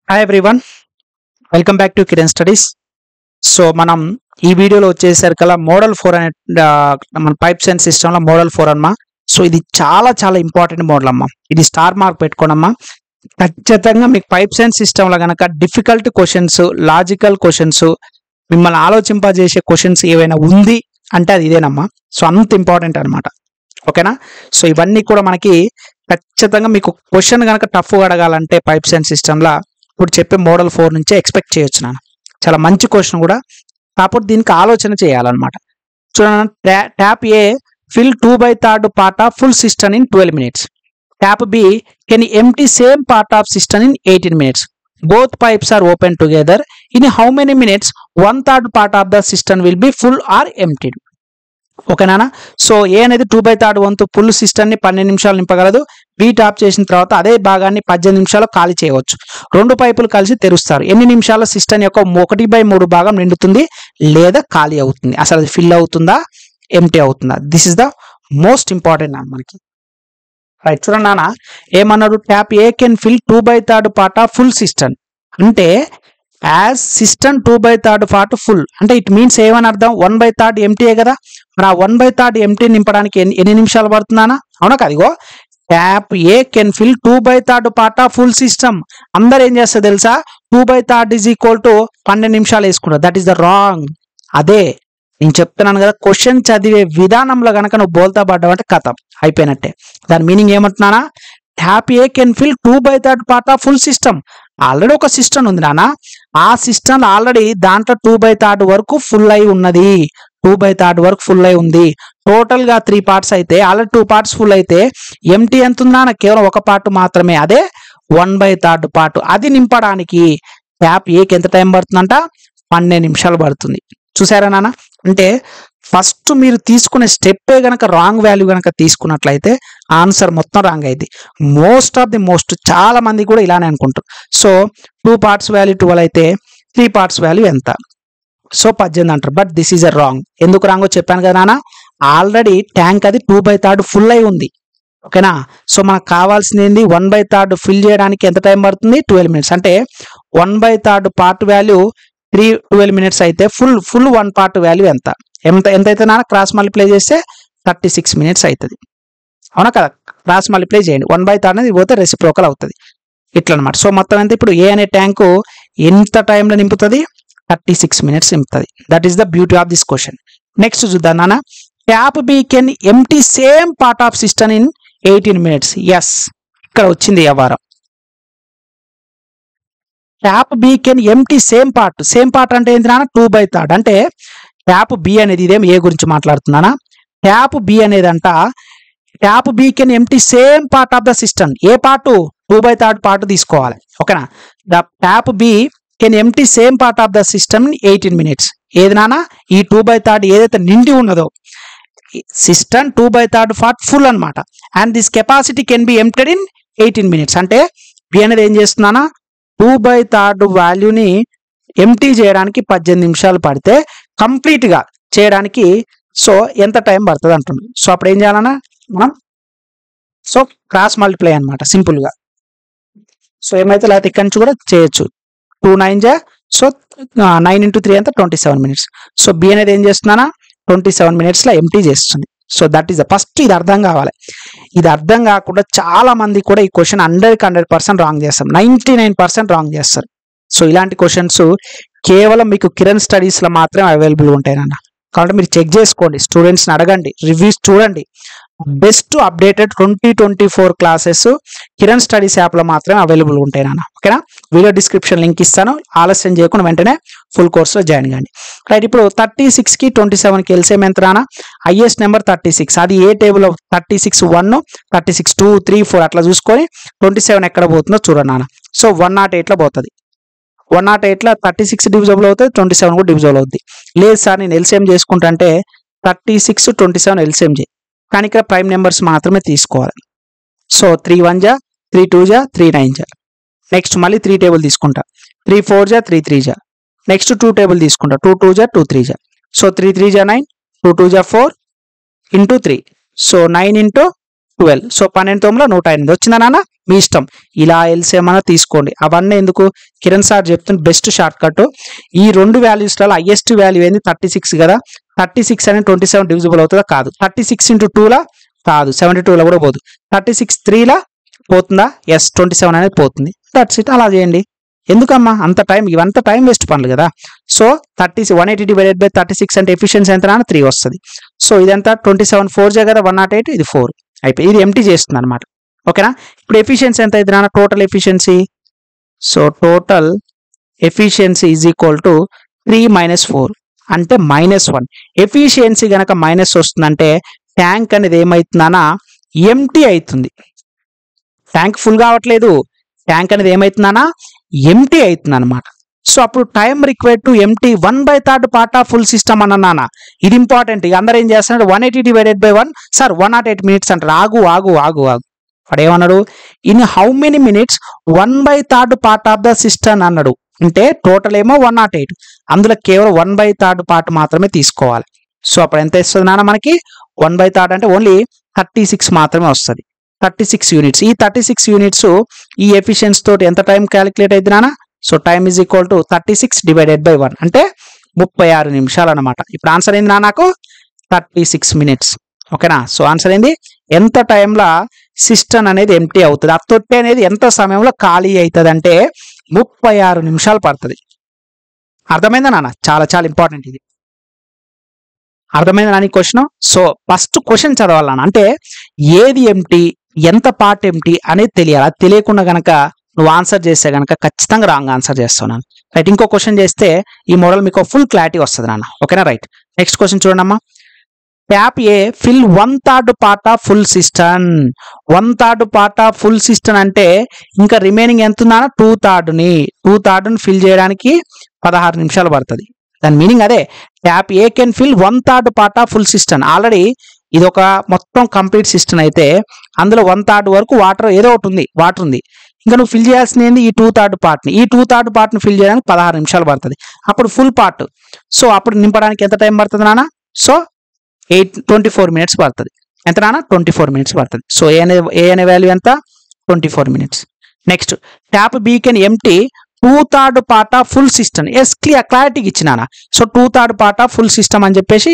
Hi everyone, welcome back to Kiran studies. So మనం ఈ వీడియోలో వచ్చేసరికల్లా మోడల్ 4 అనే మన పైప్స్ అండ్ సిస్టంలో మోడల్ 4 అమ్మా. సో ఇది చాలా చాలా ఇంపార్టెంట్ మోడల్ అమ్మా. ఇది స్టార్ మార్క్ పెట్టుకోనమ్మా. ఖచ్చితంగా మీకు పైప్స్ అండ్ సిస్టంలో కనుక డిఫికల్ట్ క్వశ్చన్స్, లాజికల్ క్వశ్చన్స్, మిమ్మల్ని ఆలోచింపజేసే క్వశ్చన్స్ ఏవైనా ఉంది అంటే అది ఇదేనమ్మా. సో అంత ఇంపార్టెంట్ అనమాట. ఓకేనా? సో ఇవన్నీ కూడా మనకి ఖచ్చితంగా మీకు క్వశ్చన్ కనుక టఫ్ అడగాలంటే పైప్స్ అండ్ సిస్టంలో ఇప్పుడు చెప్పే మోడల్ 4 నుంచే ఎక్స్పెక్ట్ చేయొచ్చు. నాన్న చాలా మంచి క్వశ్చన్ కూడా, కాకపోతే దీనికి ఆలోచన చేయాలన్నమాట. చూడండి, tap A fill 2/3 part of full cistern in 12 minutes. Tap B can empty same part of cistern in 18 minutes. Both pipes are open together. In how many minutes 1/3 part of the cistern will be full or emptied? ఓకేనా? So ఏ అనేది 2/3 వంతు full system ని 12 నిమిషాలు నింపగలదు. B top చేసిన తర్వాత అదే భాగాన్ని 18 నిమిషాలు ఖాళీ చేయవచ్చు. రెండు పైపులు కలిసి తెరుస్తారు. ఎన్ని నిమిషాల సిస్టమ్ యొక్క 1/3 భాగం నిండుతుంది లేదా ఖాళీ అవుతుంది? అసలు అది ఫిల్ అవుతుందా, ఎంటీ అవుతుందా? This is the most important నాన్న మనకి. రైట్, చూడండి నాన్న ఏమన్నాడు, tap A can fill 2/3 part of full cistern. అంటే యాజ్ సిస్టమ్ 2/3 part ఫుల్ అంటే ఇట్ మీన్స్ ఏమని అర్థం, 1/3 ఎంటీయే కదా. మరి ఆ 1/3 ఎంటీ నింపడానికి ఎన్ని నిమిషాలు పడుతుందానా? అవునా కదిగో, tap A can fill 2/3 part of full system. అందరు ఏం చేస్తారు తెలుసా, 2/3 = 12 నిమిషాలు వేసుకుంటారు. That is the wrong. అదే నేను చెప్తున్నాను కదా, క్వశ్చన్ చదివే విధానంలో కనుక నువ్వు బోల్తా పడ్డావు అంటే కథం అయిపోయినట్టే. దాని మీనింగ్ ఏమంటున్నానా, tap A can fill 2/3 part of full system. Already ఒక సిస్టమ్ ఉంది నాన్న, ఆ సిస్టమ్ ఆల్రెడీ దాంట్లో 2/3 వరకు ఫుల్ అయి ఉన్నది. 2/3 వరకు ఫుల్ అయి ఉంది. టోటల్ గా 3 parts అయితే ఆల్రెడీ 2 parts ఫుల్ అయితే ఎంటీ ఎంత ఉందా, కేవలం ఒక పార్ట్ మాత్రమే, అదే 1/3 part. అది నింపడానికి ట్యాప్ ఏకి ఎంత టైం పడుతుందంట, 12 నిమిషాలు పడుతుంది. చూసారా నాన్న? అంటే ఫస్ట్ మీరు తీసుకునే స్టెప్పే గనక రాంగ్ వాల్యూ గనక తీసుకున్నట్లయితే ఆన్సర్ మొత్తం రాంగ్ అయింది. మోస్ట్ చాలా మంది కూడా ఇలానే అనుకుంటారు. సో 2 parts వాల్యూ 12 అయితే 3 parts వాల్యూ ఎంత? సో 18 అంటారు. But this is a wrong. ఎందుకు రాంగో చెప్పాను కదా నాన్న, ఆల్రెడీ ట్యాంక్ అది 2/3 ఫుల్ అయి ఉంది. ఓకేనా? సో మనకు కావాల్సింది ఏంది, 1/3 ఫిల్ చేయడానికి ఎంత టైం పడుతుంది, 12 minutes. అంటే 1/3 part వాల్యూ 12 minutes అయితే ఫుల్ 1 part వాల్యూ ఎంత అయితే నాన్న, క్రాస్ మల్టిప్లై చేస్తే 36 minutes అవుతుంది. అవునా కదా? క్రాస్ మల్టిప్లై చేయండి, 1/3 అనేది పోతే రెసిప్రోకల్ అవుతుంది. ఇట్లా అనమాట. సో మొత్తం ఎంత, ఇప్పుడు ఏ అనే ట్యాంకు ఎంత టైంలో నింపుతుంది, 36 minutes నింపుతుంది. That is the beauty of this question. Next చూద్దాం నాన్న, tap B can empty same part of system in 18 minutes. Yes, ఇక్కడ వచ్చింది వ్యవహారం. Tap B can empty same part అంటే ఏంటి నాన్న, 2/3. అంటే ట్యాప్ బి అనేది, ఇదేం ఏ గురించి మాట్లాడుతున్నానా, ట్యాప్ బి అనేది అంట, tap B can empty same part of the system. A part, 2/3 part తీసుకోవాలి. ఓకేనా? The tap B can empty same part of the system in 18 minutes. ఏది నాన్న, ఈ 2/3 ఏదైతే నిండి ఉన్నదో సిస్టమ్ 2/3 part ఫుల్ అనమాట. And this capacity can be emptied in 18 minutes. అంటే బి అనేది ఏం చేస్తున్నానా, 2/3 వాల్యూని ఎంటీ చేయడానికి 18 నిమిషాలు పడితే కంప్లీట్ గా చేయడానికి సో ఎంత టైం పడుతుంది అంటున్నాం. సో అప్పుడు ఏం చేయాలన్నా మనం, సో క్రాస్ మల్టిప్లై అనమాట సింపుల్ గా. సో ఏమైతే లేకపోతే ఇక్కడి నుంచి కూడా చేయొచ్చు. 2 9 జా, సో 9 × 3 అంతా 27 minutes. సో బి అనేది ఏం చేస్తున్నానా, 27 minutes లో ఎంటీ చేస్తుంది. So that is the first. ఇది అర్థం కావాలి. ఇది అర్థం కాకుండా చాలా మంది కూడా ఈ క్వశ్చన్ 100% రాంగ్ చేస్తారు, 99% రాంగ్ చేస్తారు. సో ఇలాంటి క్వశ్చన్స్ కేవలం మీకు కిరణ్ స్టడీస్ లో మాత్రమే అవైలబుల్ ఉంటాయి నాన్న. కాబట్టి మీరు చెక్ చేసుకోండి, స్టూడెంట్స్ని అడగండి, రివ్యూస్ చూడండి. Best updated 2024 classes Kiran studies యాప్లో మాత్రమే అవైలబుల్ ఉంటాయి నాన్న. ఓకేనా? వీడియో డిస్క్రిప్షన్ లింక్ ఇస్తాను, ఆలస్యం చేయకుండా వెంటనే ఫుల్ కోర్సులో జాయిన్ కండి. రైట్, ఇప్పుడు 36కి 27కి ఎల్సిఎం ఎంత నాన్న, హైయెస్ట్ నెంబర్ 36. అది ఏ టేబుల్, 36 1, 36 2 3 4 అట్లా చూసుకొని 27 ఎక్కడ పోతుందో చూడండి నాన్న. సో 108లో పోతుంది. 108లో 36 డివిజబుల్ అవుతుంది, 27 కూడా డివిజబుల్ అవుతుంది. లేదు సార్ నేను ఎల్సిఎం చేసుకుంటా అంటే 36 27 ఎల్సిఎం చేయి, కానీ ఇక్కడ ప్రైమ్ నెంబర్స్ మాత్రమే తీసుకోవాలి. సో 3 1 జా, 3 2 జా, 3 9 జా. నెక్స్ట్ మళ్ళీ 3 టేబుల్ తీసుకుంటా, 3 4 జా, 3 3 జా. నెక్స్ట్ 2 టేబుల్ తీసుకుంటా, 2 2 జా, 2 3 జా. సో 3 3 జా 9, 2 2 జా 4 × 3. సో 9 × 12. సో 12 9 108 వచ్చిందా నాన్న? మీ ఇష్టం, ఇలా ఎల్సిఎం అన్న తీసుకోండి. అవన్నీ ఎందుకు, కిరణ్ సార్ చెప్తున్న బెస్ట్ షార్ట్ కట్. ఈ రెండు వాల్యూస్లలో హైయెస్ట్ వాల్యూ ఏంది 36 కదా. 36 అనేది 27 డివిజిబుల్ అవుతుందా, కాదు. 36 × 2 కాదు, 72 కూడా పోదు. 36 3 పోతుందా, ఎస్ 27 అనేది పోతుంది. That's it. అలా చేయండి. ఎందుకమ్మా అంత టైం, ఇవంతా టైం వేస్ట్ పనులు కదా. సో 180 డివైడెడ్ బై 36 అంటే ఎఫిషియన్సీ ఎంత, 3 వస్తుంది. సో ఇదంతా 27 4 కదా 108, ఇది 4 అయిపోయి ఇది ఎంటీ చేస్తుంది అనమాట. ఓకేనా. ఇప్పుడు ఎఫిషియన్సీ ఎంత అయితే నాన్న, total efficiency. So total efficiency is equal to 3 - 4 అంటే -1. ఎఫిషియన్సీ కనుక మైనస్ వస్తుందంటే ట్యాంక్ అనేది ఏమవుతుందన్నా, ఎంటీ అవుతుంది. ట్యాంక్ ఫుల్ కావట్లేదు, ట్యాంక్ అనేది ఏమవుతుందన్నా ఎంటీ అవుతుంది అనమాట. సో అప్పుడు time required to empty 1/3 part of full system అన్న. ఇది ఇంపార్టెంట్. అందరూ ఏం చేస్తున్నారు, 180 డివైడెడ్ బై 1 సార్ 108 మినిట్స్ అంటారు. ఆగు ఆగు ఆగు ఆగు వాడు ఏమన్నాడు, in how many minutes 1/3 part of the system అన్నాడు. అంటే టోటల్ ఏమో 108, అందులో కేవలం 1/3 పార్ట్ మాత్రమే తీసుకోవాలి. సో అప్పుడు ఎంత ఇస్తుంది నాన్న మనకి, 1/3 అంటే ఓన్లీ 36 మాత్రమే వస్తుంది. 36 యూనిట్స్. ఈ 36 యూనిట్స్ ఈ ఎఫిషియన్సీ తోటి ఎంత టైం క్యాలిక్యులేట్ అవుతుంది నాన్న. So time is equal to 36 divided by 1 అంటే 36 నిమిషాలు అనమాట. ఇప్పుడు ఆన్సర్ ఏంది నా, నాకు 36 మినిట్స్. ఓకేనా. సో ఆన్సర్ ఏంది, ఎంత టైంలో సిస్టమ్ అనేది ఎంటీ అవుతుంది, ఆ తొట్టి అనేది ఎంత సమయంలో ఖాళీ అవుతుంది అంటే 36 నిమిషాలు పడుతుంది. అర్థమైందా నాన్న, చాలా చాలా ఇంపార్టెంట్ ఇది. అర్థమైందా నాన్న ఈ క్వశ్చన్. సో ఫస్ట్ క్వశ్చన్ చదవాలన్నా, అంటే ఏది ఎంటీ, ఎంత పార్ట్ ఎంటీ అనేది తెలియాలి. అది తెలియకుండా గనక నువ్వు ఆన్సర్ చేస్తే కనుక ఖచ్చితంగా రాంగ్ ఆన్సర్ చేస్తున్నాను. రైట్. ఇంకో క్వశ్చన్ చేస్తే ఈ మోడల్ మీకు ఫుల్ క్లారిటీ వస్తుంది నాన్న. ఓకేనా. రైట్. నెక్స్ట్ క్వశ్చన్ చూడండి. Tap A fill 1/3 part of full system. 1/3 part of full system అంటే ఇంకా రిమైనింగ్ ఎంత ఉందా, 2/3 ఫిల్ చేయడానికి 16 నిమిషాలు పడుతుంది. దాని మీనింగ్ అదే, tap A can fill 1/3 part of full system. Already ఇది ఒక మొత్తం కంప్లీట్ సిస్టమ్ అయితే అందులో 1/3 వరకు వాటర్ ఏదో ఒకటి ఉంది, వాటర్ ఉంది. ఇంకా నువ్వు ఫిల్ చేయాల్సింది ఈ 2/3 పార్ట్ని. ఈ 2/3 పార్ట్ని ఫిల్ చేయడానికి 16 నిమిషాలు పడుతుంది. అప్పుడు ఫుల్ పార్ట్. సో అప్పుడు నింపడానికి ఎంత టైం పడుతుంది నాన్న, సో 24 మినిట్స్ పడుతుంది. ఎంత నాన్న, 24 మినిట్స్ పడుతుంది. సో ఏ అనే వాల్యూ ఎంత, 24 minutes. Next tap B can empty 2/3 part of full system. ఎస్ క్లారిటీకి ఇచ్చినానా. So 2/3 part of full system అని చెప్పేసి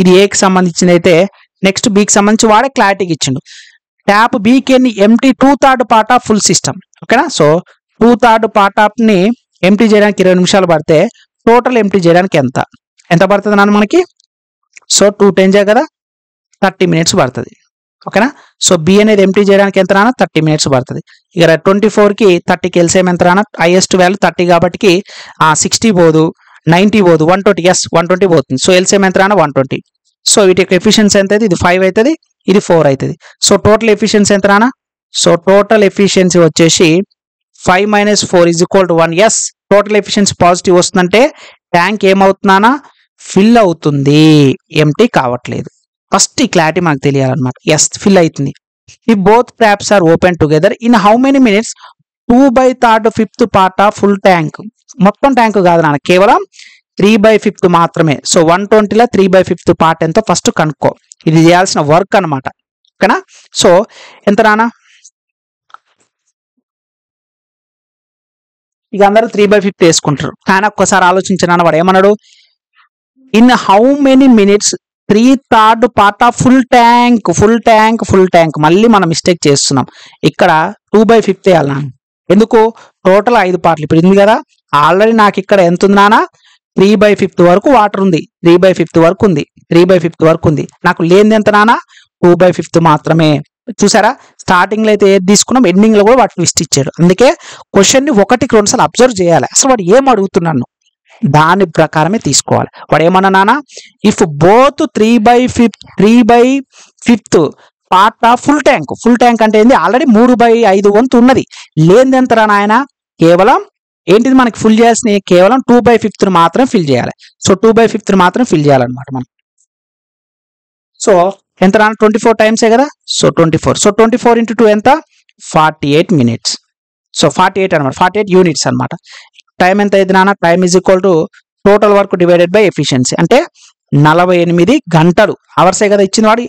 ఇది ఏకి సంబంధించింది అయితే, నెక్స్ట్ బికి సంబంధించి వాడే క్లారిటీకి ఇచ్చిండు. Tap B can empty 2/3 part of full system. ఓకేనా. సో 2/3 పార్ట్ ఆఫ్ ని ఎంటీ చేయడానికి 20 నిమిషాలు పడితే టోటల్ ఎంటీ చేయడానికి ఎంత పడుతుంది నాన్న మనకి. సో 2 10 కదా 30 మినిట్స్ పడుతుంది. ఓకేనా. సో బి అనేది ఎంటీ చేయడానికి ఎంత రానా, 30 మినిట్స్ పడుతుంది. ఇక 24కి 30కి ఎల్సిఎం ఎంత రానా, హైయెస్ట్ వాల్యూ 30 కాబట్టి 60 పోదు, 90 పోదు, 120. ఎస్ 120 పోతుంది. సో ఎల్సిఎం ఎంత రానా, 120. సో వీటి యొక్క ఎఫిషియన్సీ ఎంత అవుతుంది, ఇది 5 అవుతుంది, ఇది 4 అవుతుంది. సో టోటల్ ఎఫిషియన్సీ ఎంత రానా, సో టోటల్ ఎఫిషియన్సీ వచ్చేసి 5 - 4 is equal to 1. Yes total efficiency positive వస్తుందంటే ట్యాంక్ ఏమవుతుందానా, ఫిల్ అవుతుంది, ఎంటీ కావట్లేదు. ఫస్ట్ ఈ క్లారిటీ మనకు తెలియాలన్నమాట. ఎస్ ఫిల్ అవుతుంది. ఈ both taps are open together in how many minutes, 2/3 part of full tank. మొత్తం ట్యాంక్ కాదు నాన్న, కేవలం 3/5 మాత్రమే. సో 120లో 3/5 పార్ట్ ఎంతో ఫస్ట్ కనుక్కో. ఇది చేయాల్సిన వర్క్ అనమాట. ఓకేనా. సో ఎంత నాన్న, ఇక అందరూ 3/5 వేసుకుంటారు. కానీ ఒక్కసారి ఆలోచించిన వాడు ఏమన్నాడు, in how many minutes 3/3 part of full tank. మళ్ళీ మనం మిస్టేక్ చేస్తున్నాం. ఇక్కడ 2/5 వేయాలి. ఎందుకు, టోటల్ 5 పార్ట్లు ఇప్పుడు ఉంది కదా. ఆల్రెడీ నాకు ఇక్కడ ఎంత ఉంది నాన్న, 3/5 వరకు వాటర్ ఉంది, 3/5 వరకు ఉంది. నాకు లేనిది ఎంత నాన్న, 2/5 మాత్రమే. చూసారా, స్టార్టింగ్ లో అయితే ఏది తీసుకున్నాం, ఎండింగ్ లో కూడా వాటి ట్విస్ట్ ఇచ్చాడు. అందుకే క్వశ్చన్ ని 1కి 2 సార్లు అబ్జర్వ్ చేయాలి. అసలు వాడు ఏం అడుగుతున్నాను దాని ప్రకారమే తీసుకోవాలి. వాడు ఏమన్నా నాన్న, if both 3/5 part of full tank అంటే ఏంది, ఆల్రెడీ 3/5 వంతు ఉన్నది. లేనిది ఎంత రా నాయన, కేవలం ఏంటిది మనకి ఫుల్ చేయాల్సిన, కేవలం 2/5 మాత్రం ఫిల్ చేయాలి. సో 2/5 మాత్రం ఫిల్ చేయాలన్నమాట మనం. సో ఎంత రా, 24 టైమ్సే కదా. సో 24 × 2 ఎంత, 48 మినిట్స్. సో 48 అనమాట, 48 యూనిట్స్ అనమాట. టైం ఎంత అయింది నాన్న, time is equal to total work divided by efficiency. అంటే 48 గంటలు. అవర్సే కదా ఇచ్చింది వాడి,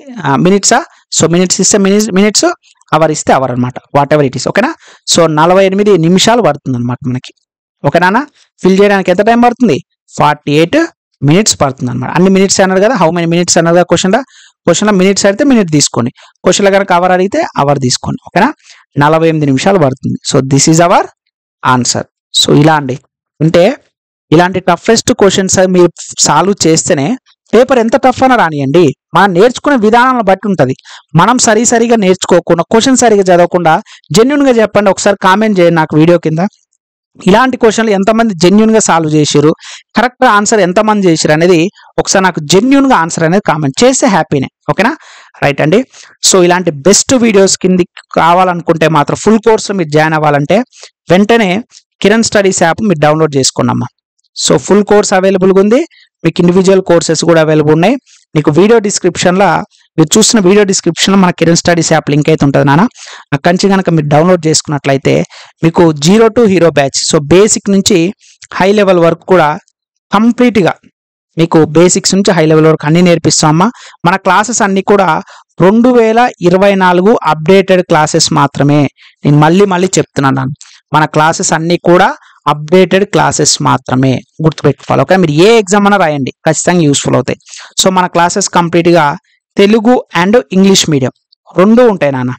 మినిట్సా. సో మినిట్స్ ఇస్తే మినిట్స్, అవర్ ఇస్తే అవర్ అనమాట, వాట్ ఎవర్ ఇట్ ఈస్. ఓకేనా. సో 48 నిమిషాలు పడుతుంది అనమాట మనకి. ఓకేనా. ఫిల్ చేయడానికి ఎంత టైం పడుతుంది? 48 minutes పడుతుంది అనమాట. అన్ని మినిట్స్ అన్నారు కదా, హౌ మెనీ మినిట్స్ అన్నారు కదా క్వశ్చన్లో మినిట్స్ అడిగితే మినిట్ తీసుకోండి, క్వశ్చన్లో కనుక అవర్ అడిగితే అవర్ తీసుకోండి. ఓకేనా. 48 నిమిషాలు పడుతుంది. So this is our answer. So ఇలా అండి, అంటే ఇలాంటి టఫెస్ట్ క్వశ్చన్స్ మీరు సాల్వ్ చేస్తేనే పేపర్ ఎంత టఫ్ అయినా రానియండి, మనం నేర్చుకునే విధానాలను బట్టి ఉంటుంది. మనం సరిగా నేర్చుకోకుండా, క్వశ్చన్ సరిగా చదవకుండా జెన్యున్గా చెప్పండి. ఒకసారి కామెంట్ చేయండి నాకు వీడియో కింద, ఇలాంటి క్వశ్చన్లు ఎంతమంది జెన్యున్గా సాల్వ్ చేశారు, కరెక్ట్ ఆన్సర్ ఎంతమంది చేశారు అనేది ఒకసారి నాకు జెన్యున్గా ఆన్సర్ అనేది కామెంట్ చేస్తే హ్యాపీనే. ఓకేనా. రైట్ అండి. సో ఇలాంటి బెస్ట్ వీడియోస్ కింద కావాలనుకుంటే మాత్రం ఫుల్ కోర్స్ మీరు జాయిన్ అవ్వాలంటే వెంటనే కిరణ్ స్టడీస్ యాప్ మీరు డౌన్లోడ్ చేసుకున్నామ్మా. సో ఫుల్ కోర్స్ అవైలబుల్గా ఉంది, మీకు ఇండివిజువల్ కోర్సెస్ కూడా అవైలబుల్ ఉన్నాయి. మీకు వీడియో డిస్క్రిప్షన్లో, మీరు చూసిన వీడియో డిస్క్రిప్షన్లో మన కిరణ్ స్టడీస్ యాప్ లింక్ అయితే ఉంటుంది నాన్న. అక్కడి నుంచి కనుక మీరు డౌన్లోడ్ చేసుకున్నట్లయితే మీకు 0 to hero batch, so basic నుంచి హై లెవెల్ వరకు కూడా కంప్లీట్గా మీకు బేసిక్స్ నుంచి హై లెవెల్ వరకు అన్ని నేర్పిస్తామమ్మా. మన క్లాసెస్ అన్నీ కూడా 2024 అప్డేటెడ్ క్లాసెస్ మాత్రమే. నేను మళ్ళీ చెప్తున్నాను, మన క్లాసెస్ అన్నీ కూడా అప్డేటెడ్ క్లాసెస్ మాత్రమే, గుర్తుపెట్టుకోవాలి. ఓకే, మీరు ఏ ఎగ్జామ్ అయినా రాయండి, ఖచ్చితంగా యూస్ఫుల్ అవుతాయి. సో మన క్లాసెస్ కంప్లీట్గా తెలుగు అండ్ ఇంగ్లీష్ మీడియం రెండు ఉంటాయి నాన్న.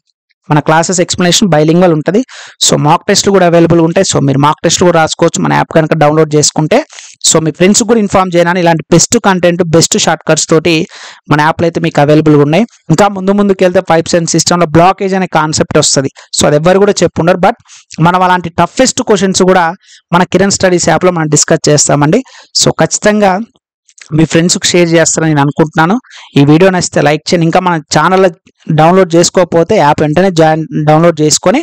మన క్లాసెస్ ఎక్స్ప్లెనేషన్ బైలింగ్వల్ ఉంటుంది. సో మాక్ టెస్ట్లు కూడా అవైలబుల్ ఉంటాయి. సో మీరు మాక్ టెస్ట్లు కూడా రాసుకోవచ్చు మన యాప్ కనుక డౌన్లోడ్ చేసుకుంటే. సో మీ ఫ్రెండ్స్ కూడా ఇన్ఫార్మ్ చేయడానికి ఇలాంటి best content, best short cuts తోటి మన యాప్లో అయితే మీకు అవైలబుల్గా ఉన్నాయి. ఇంకా ముందుకు వెళ్తే పైప్స్ అండ్ సిస్టంలో బ్లాకేజ్ అనే కాన్సెప్ట్ వస్తుంది. సో అది ఎవరు కూడా చెప్పుండరు, బట్ మనం అలాంటి టఫెస్ట్ క్వశ్చన్స్ కూడా మన కిరణ్ స్టడీస్ యాప్లో మనం డిస్కస్ చేస్తామండి. సో ఖచ్చితంగా మీ ఫ్రెండ్స్కి షేర్ చేస్తారని నేను అనుకుంటున్నాను. ఈ వీడియో నచ్చితే లైక్ చేయండి. ఇంకా మన ఛానల్లో డౌన్లోడ్ చేసుకోకపోతే యాప్ వెంటనే డౌన్లోడ్ చేసుకొని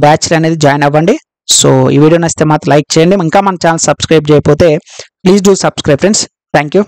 బ్యాచ్లు అనేది జాయిన్ అవ్వండి. సో ఈ వీడియో నచ్చితే మాత్రం లైక్ చేయండి. ఇంకా మన ఛానల్ సబ్స్క్రైబ్ చేయకపోతే please do subscribe friends. Thank you.